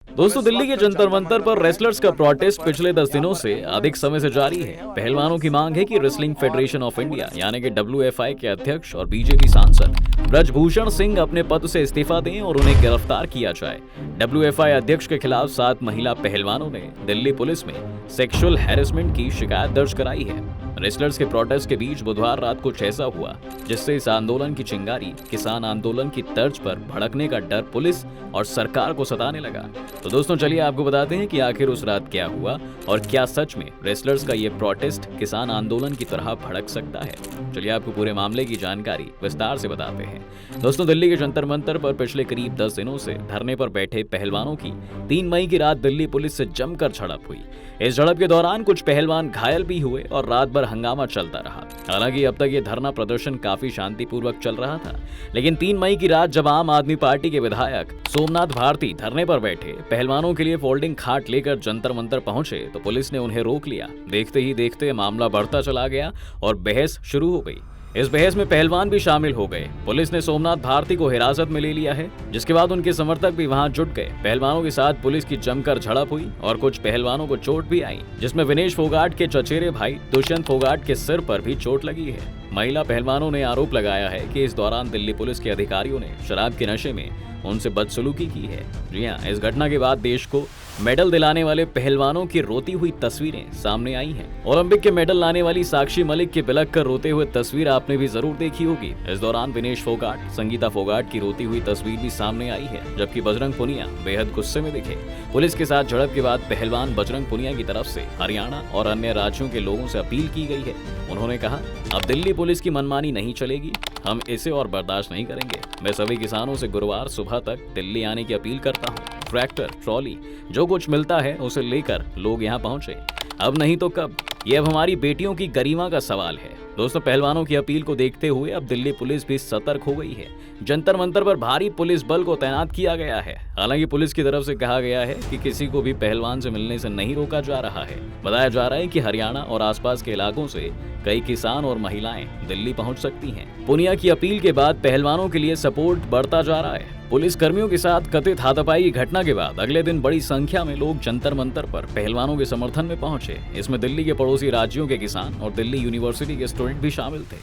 दोस्तों, दिल्ली के जंतर मंतर पर रेसलर्स का प्रोटेस्ट पिछले 10 दिनों से अधिक समय से जारी है। पहलवानों की मांग है कि रेसलिंग फेडरेशन ऑफ इंडिया यानी कि WFI के अध्यक्ष और बीजेपी सांसद ब्रजभूषण सिंह अपने पद से इस्तीफा दें और उन्हें गिरफ्तार किया जाए। WFI अध्यक्ष के खिलाफ 7 महिला पहलवानों ने दिल्ली पुलिस में सेक्सुअल हैरेसमेंट की शिकायत दर्ज कराई है। रेसलर्स के प्रोटेस्ट के बीच बुधवार रात कुछ ऐसा हुआ जिससे इस आंदोलन की चिंगारी किसान आंदोलन की तर्ज पर भड़कने का डर पुलिस और सरकार को सताने लगा। तो दोस्तों, चलिए आपको बताते हैं कि आखिर उस रात क्या हुआ और क्या सच में रेसलर्स का ये प्रोटेस्ट किसान आंदोलन की तरह भड़क सकता है। चलिए आपको पूरे मामले की जानकारी विस्तार से बताते हैं। दोस्तों, दिल्ली के जंतर मंतर पर पिछले करीब 10 दिनों से धरने पर बैठे पहलवानों की 3 मई की रात दिल्ली पुलिस से जमकर झड़प हुई। इस झड़प के दौरान कुछ पहलवान घायल भी हुए और रात भर हंगामा चलता रहा। हालांकि अब तक ये धरना प्रदर्शन काफी शांतिपूर्वक चल रहा था, लेकिन 3 मई की रात जब आम आदमी पार्टी के विधायक सोमनाथ भारती धरने पर बैठे पहलवानों के लिए फोल्डिंग खाट लेकर जंतर मंतर पहुंचे तो पुलिस ने उन्हें रोक लिया। देखते ही देखते मामला बढ़ता चला गया और बहस शुरू हो गई। इस बहस में पहलवान भी शामिल हो गए। पुलिस ने सोमनाथ भारती को हिरासत में ले लिया है, जिसके बाद उनके समर्थक भी वहां जुट गए। पहलवानों के साथ पुलिस की जमकर झड़प हुई और कुछ पहलवानों को चोट भी आई, जिसमें विनेश फोगाट के चचेरे भाई दुष्यंत फोगाट के सिर पर भी चोट लगी है। महिला पहलवानों ने आरोप लगाया है कि इस दौरान दिल्ली पुलिस के अधिकारियों ने शराब के नशे में उनसे बदसलूकी की है। जी हां, इस घटना के बाद देश को मेडल दिलाने वाले पहलवानों की रोती हुई तस्वीरें सामने आई हैं। ओलंपिक के मेडल लाने वाली साक्षी मलिक की बिलख कर रोते हुए तस्वीर आपने भी जरूर देखी होगी। इस दौरान विनेश फोगाट, संगीता फोगाट की रोती हुई तस्वीर भी सामने आई है, जबकि बजरंग पुनिया बेहद गुस्से में दिखे। पुलिस के साथ झड़प के बाद पहलवान बजरंग पुनिया की तरफ से हरियाणा और अन्य राज्यों के लोगों से अपील की गई है। उन्होंने कहा, अब दिल्ली पुलिस की मनमानी नहीं चलेगी, हम इसे और बर्दाश्त नहीं करेंगे। मैं सभी किसानों से गुरुवार सुबह तक दिल्ली आने की अपील करता हूँ। ट्रैक्टर, ट्रॉली, जो कुछ मिलता है उसे लेकर लोग यहाँ पहुंचे। अब नहीं तो कब, ये अब हमारी बेटियों की गरिमा का सवाल है। दोस्तों, पहलवानों की अपील को देखते हुए अब दिल्ली पुलिस भी सतर्क हो गई है। जंतर मंतर पर भारी पुलिस बल को तैनात किया गया है। हालांकि पुलिस की तरफ से कहा गया है कि किसी को भी पहलवान से मिलने से नहीं रोका जा रहा है। बताया जा रहा है कि हरियाणा और आसपास के इलाकों से कई किसान और महिलाएं दिल्ली पहुंच सकती हैं। पुनिया की अपील के बाद पहलवानों के लिए सपोर्ट बढ़ता जा रहा है। पुलिस कर्मियों के साथ कथित हाथापाई की घटना के बाद अगले दिन बड़ी संख्या में लोग जंतर मंतर पर पहलवानों के समर्थन में पहुंचे। इसमें दिल्ली के पड़ोसी राज्यों के किसान और दिल्ली यूनिवर्सिटी के स्टूडेंट भी शामिल थे।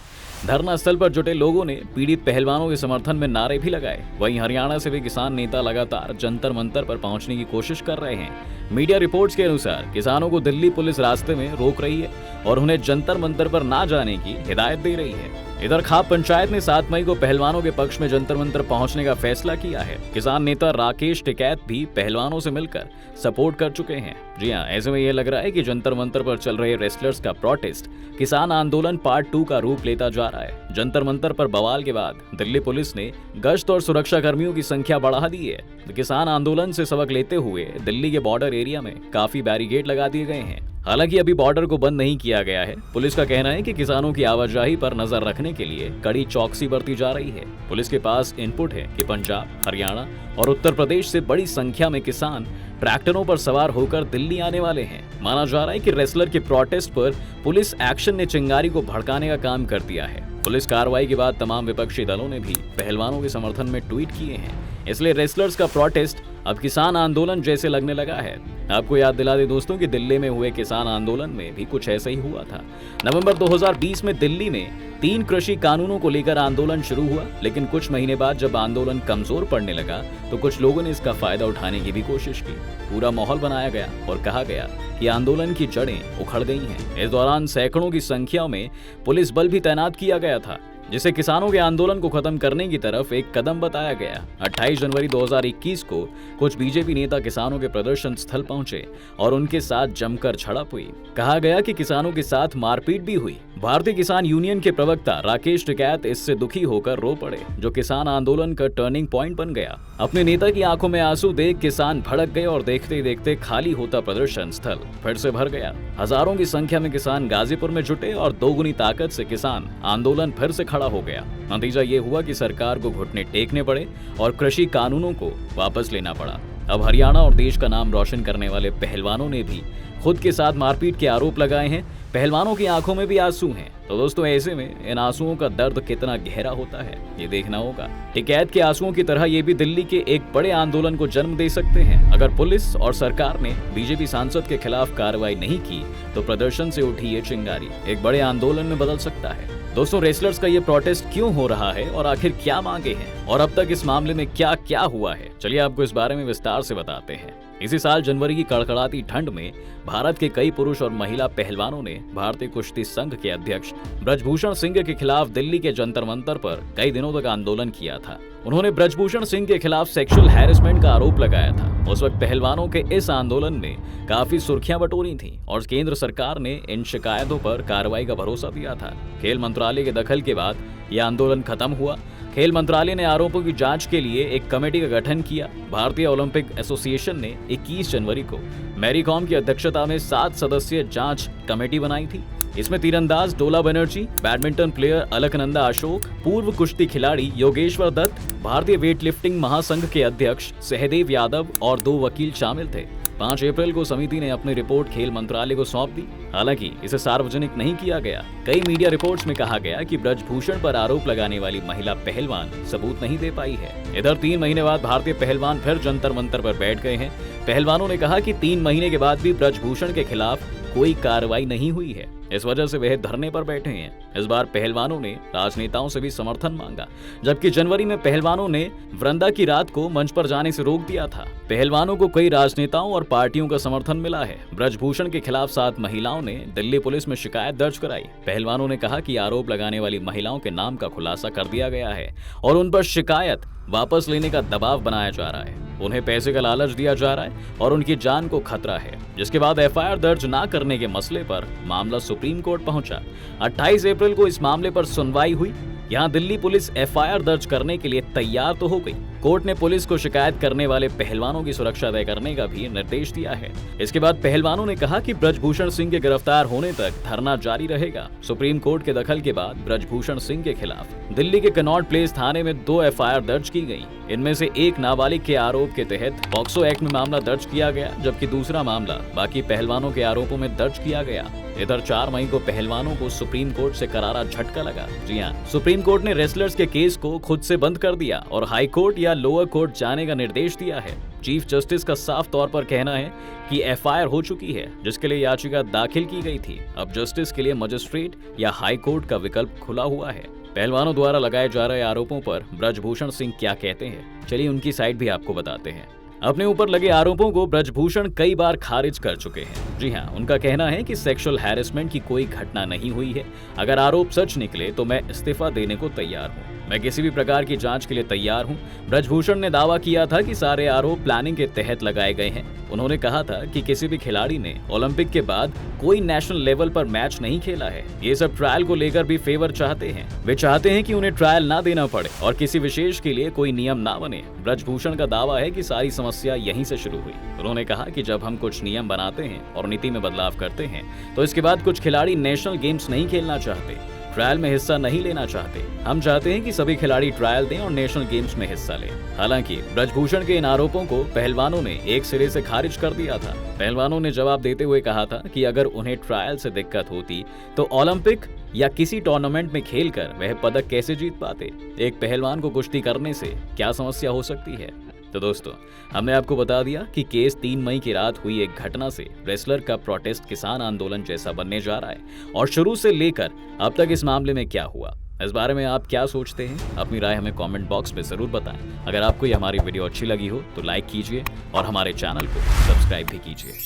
धरना स्थल पर जुटे लोगों ने पीड़ित पहलवानों के समर्थन में नारे भी लगाए। वहीं हरियाणा से भी किसान नेता लगातार जंतर मंतर पर पहुंचने की कोशिश कर रहे हैं। मीडिया रिपोर्ट्स के अनुसार किसानों को दिल्ली पुलिस रास्ते में रोक रही है और उन्हें जंतर मंतर पर ना जाने की हिदायत दे रही है। इधर खाप पंचायत ने 7 मई को पहलवानों के पक्ष में जंतर मंतर पहुंचने का फैसला किया है। किसान नेता राकेश टिकैत भी पहलवानों से मिलकर सपोर्ट कर चुके हैं। जी हां, ऐसे में यह लग रहा है कि जंतर मंतर पर चल रहे रेसलर्स का प्रोटेस्ट किसान आंदोलन पार्ट 2 का रूप लेता जा रहा है। जंतर मंतर पर बवाल के बाद दिल्ली पुलिस ने गश्त और सुरक्षा कर्मियों की संख्या बढ़ा दी है। किसान आंदोलन से सबक लेते हुए दिल्ली के बॉर्डर एरिया में काफी बैरिकेड लगा दिए गए हैं। हालांकि अभी बॉर्डर को बंद नहीं किया गया है। पुलिस का कहना है कि किसानों की आवाजाही पर नजर रखने के लिए कड़ी चौकसी बरती जा रही है। पुलिस के पास इनपुट है कि पंजाब, हरियाणा और उत्तर प्रदेश से बड़ी संख्या में किसान ट्रैक्टरों पर सवार होकर दिल्ली आने वाले हैं। माना जा रहा है कि रेसलर के प्रोटेस्ट पर पुलिस एक्शन ने चिंगारी को भड़काने का काम कर दिया है। पुलिस कार्रवाई के बाद तमाम विपक्षी दलों ने भी पहलवानों के समर्थन में ट्वीट किए हैं। इसलिए रेसलर्स का प्रोटेस्ट अब किसान आंदोलन जैसे लगने लगा है। आपको याद दिला दे दोस्तों कि दिल्ली में हुए किसान आंदोलन में भी कुछ ऐसा ही हुआ था। नवंबर 2020 में दिल्ली में 3 कृषि कानूनों को लेकर आंदोलन शुरू हुआ, लेकिन कुछ महीने बाद जब आंदोलन कमजोर पड़ने लगा तो कुछ लोगों ने इसका फायदा उठाने की भी कोशिश की। पूरा माहौल बनाया गया और कहा गया कि आंदोलन की जड़ें उखड़ गई हैं। इस दौरान सैकड़ों की संख्या में पुलिस बल भी तैनात किया गया था, जिसे किसानों के आंदोलन को खत्म करने की तरफ एक कदम बताया गया। 28 जनवरी 2021 को कुछ बीजेपी नेता किसानों के प्रदर्शन स्थल पहुंचे और उनके साथ जमकर झड़प हुई। कहा गया कि किसानों के साथ मारपीट भी हुई। भारतीय किसान यूनियन के प्रवक्ता राकेश टिकैत इससे दुखी होकर रो पड़े, जो किसान आंदोलन का टर्निंग पॉइंट बन गया। अपने नेता की आंखों में आंसू देख किसान भड़क गए और देखते ही देखते खाली होता प्रदर्शन स्थल फिर से भर गया। हजारों की संख्या में किसान गाजीपुर में जुटे और दोगुनी ताकत से किसान आंदोलन फिर से खड़ा हो गया। नतीजा ये हुआ कि सरकार को घुटने टेकने पड़े और कृषि कानूनों को वापस लेना पड़ा। अब हरियाणा और देश का नाम रोशन करने वाले पहलवानों ने भी खुद के साथ मारपीट के आरोप लगाए हैं। पहलवानों की आंखों में भी आंसू हैं। तो दोस्तों, ऐसे में इन आंसुओं का दर्द कितना गहरा होता है ये देखना होगा। कैद के आंसुओं की तरह ये भी दिल्ली के एक बड़े आंदोलन को जन्म दे सकते हैं। अगर पुलिस और सरकार ने बीजेपी सांसद के खिलाफ कार्रवाई नहीं की तो प्रदर्शन से उठी ये चिंगारी एक बड़े आंदोलन में बदल सकता है। दोस्तों, रेसलर्स का ये प्रोटेस्ट क्यों हो रहा है और आखिर क्या मांगे हैं और अब तक इस मामले में क्या क्या हुआ है, चलिए आपको इस बारे में विस्तार से बताते हैं। इसी साल जनवरी की कड़कड़ाती ठंड में भारत के कई पुरुष और महिला पहलवानों ने भारतीय कुश्ती संघ के अध्यक्ष ब्रजभूषण सिंह के खिलाफ दिल्ली के जंतर मंतर पर कई दिनों तक आंदोलन किया था। उन्होंने ब्रजभूषण सिंह के खिलाफ सेक्सुअल हैरेसमेंट का आरोप लगाया था। उस वक्त पहलवानों के इस आंदोलन में काफी सुर्खियां बटोरी थी और केंद्र सरकार ने इन शिकायतों पर कार्रवाई का भरोसा दिया था। खेल मंत्रालय के दखल के बाद यह आंदोलन खत्म हुआ। खेल मंत्रालय ने आरोपों की जांच के लिए एक कमेटी का गठन किया। भारतीय ओलंपिक एसोसिएशन ने 21 जनवरी को मैरी कॉम की अध्यक्षता में 7 सदस्यीय जांच कमेटी बनाई थी। इसमें तीरंदाज डोला बनर्जी, बैडमिंटन प्लेयर अलकनंदा अशोक, पूर्व कुश्ती खिलाड़ी योगेश्वर दत्त, भारतीय वेटलिफ्टिंग महासंघ के अध्यक्ष सहदेव यादव और 2 वकील शामिल थे। 5 अप्रैल को समिति ने अपनी रिपोर्ट खेल मंत्रालय को सौंप दी। हालांकि इसे सार्वजनिक नहीं किया गया। कई मीडिया रिपोर्ट्स में कहा गया कि ब्रजभूषण पर आरोप लगाने वाली महिला पहलवान सबूत नहीं दे पाई है। इधर 3 महीने बाद भारतीय पहलवान फिर जंतर मंतर पर बैठ गए हैं। पहलवानों ने कहा कि 3 महीने के बाद भी ब्रजभूषण के खिलाफ कोई कार्रवाई नहीं हुई है। इस वजह से वह धरने पर बैठे हैं। इस बार पहलवानों ने राजनेताओं से भी समर्थन मांगा, जबकि जनवरी में पहलवानों ने वृंदा की रात को मंच पर जाने से रोक दिया था। पहलवानों को कई राजनेताओं और पार्टियों का समर्थन मिला है। ब्रजभूषण के खिलाफ 7 महिलाओं ने दिल्ली पुलिस में शिकायत दर्ज कराई। पहलवानों ने कहा कि आरोप लगाने वाली महिलाओं के नाम का खुलासा कर दिया गया है और उन पर शिकायत वापस लेने का दबाव बनाया जा रहा है। उन्हें पैसे का लालच दिया जा रहा है और उनकी जान को खतरा है। जिसके बाद एफआईआर दर्ज न करने के मसले पर मामला सुप्रीम कोर्ट पहुंचा। 28 अप्रैल को इस मामले पर सुनवाई हुई। यहाँ दिल्ली पुलिस एफआईआर दर्ज करने के लिए तैयार तो हो गई। कोर्ट ने पुलिस को शिकायत करने वाले पहलवानों की सुरक्षा तय करने का भी निर्देश दिया है। इसके बाद पहलवानों ने कहा कि ब्रजभूषण सिंह के गिरफ्तार होने तक धरना जारी रहेगा। सुप्रीम कोर्ट के दखल के बाद ब्रजभूषण सिंह के खिलाफ दिल्ली के कनॉट प्लेस थाने में 2 एफआईआर दर्ज की गई। इनमें से एक नाबालिग के आरोप के तहत पॉक्सो एक्ट में मामला दर्ज किया गया, जबकि दूसरा मामला बाकी पहलवानों के आरोपों में दर्ज किया गया। इधर 4 मई को पहलवानों को सुप्रीम कोर्ट से करारा झटका लगा। जी हां, सुप्रीम कोर्ट ने रेसलर्स के केस को खुद से बंद कर दिया और हाई कोर्ट या लोअर कोर्ट जाने का निर्देश दिया है। चीफ जस्टिस का साफ तौर पर कहना है कि एफआईआर हो चुकी है, जिसके लिए याचिका दाखिल की गई थी। अब जस्टिस के लिए मजिस्ट्रेट या हाई कोर्ट का विकल्प खुला हुआ है। पहलवानों द्वारा लगाए जा रहे आरोपों पर ब्रजभूषण सिंह क्या कहते हैं, चलिए उनकी साइड भी आपको बताते हैं। अपने ऊपर लगे आरोपों को ब्रजभूषण कई बार खारिज कर चुके हैं। जी हां, उनका कहना है कि सेक्सुअल हैरेसमेंट की कोई घटना नहीं हुई है। अगर आरोप सच निकले तो मैं इस्तीफा देने को तैयार हूं। मैं किसी भी प्रकार की जांच के लिए तैयार हूं। ब्रजभूषण ने दावा किया था कि सारे आरोप प्लानिंग के तहत लगाए गए हैं। उन्होंने कहा था कि किसी भी खिलाड़ी ने ओलंपिक के बाद कोई नेशनल लेवल पर मैच नहीं खेला है। ये सब ट्रायल को लेकर भी फेवर चाहते हैं। वे चाहते हैं कि उन्हें ट्रायल ना देना पड़े और किसी विशेष के लिए कोई नियम ना बने। ब्रजभूषण का दावा है कि सारी समस्या यहीं से शुरू हुई। उन्होंने कहा कि जब हम कुछ नियम बनाते हैं और नीति में बदलाव करते हैं तो इसके बाद कुछ खिलाड़ी नेशनल गेम्स नहीं खेलना चाहते, ट्रायल में हिस्सा नहीं लेना चाहते। हम चाहते हैं कि सभी खिलाड़ी ट्रायल दें और नेशनल गेम्स में हिस्सा लें। हालांकि ब्रजभूषण के इन आरोपों को पहलवानों ने एक सिरे से खारिज कर दिया था। पहलवानों ने जवाब देते हुए कहा था कि अगर उन्हें ट्रायल से दिक्कत होती तो ओलंपिक या किसी टूर्नामेंट में खेलकर वह पदक कैसे जीत पाते। एक पहलवान को कुश्ती करने से क्या समस्या हो सकती है। तो दोस्तों, हमने आपको बता दिया कि केस 3 मई की रात हुई एक घटना से रेसलर का प्रोटेस्ट किसान आंदोलन जैसा बनने जा रहा है और शुरू से लेकर अब तक इस मामले में क्या हुआ। इस बारे में आप क्या सोचते हैं, अपनी राय हमें कमेंट बॉक्स में जरूर बताएं। अगर आपको ये हमारी वीडियो अच्छी लगी हो तो लाइक कीजिए और हमारे चैनल को सब्सक्राइब भी कीजिए।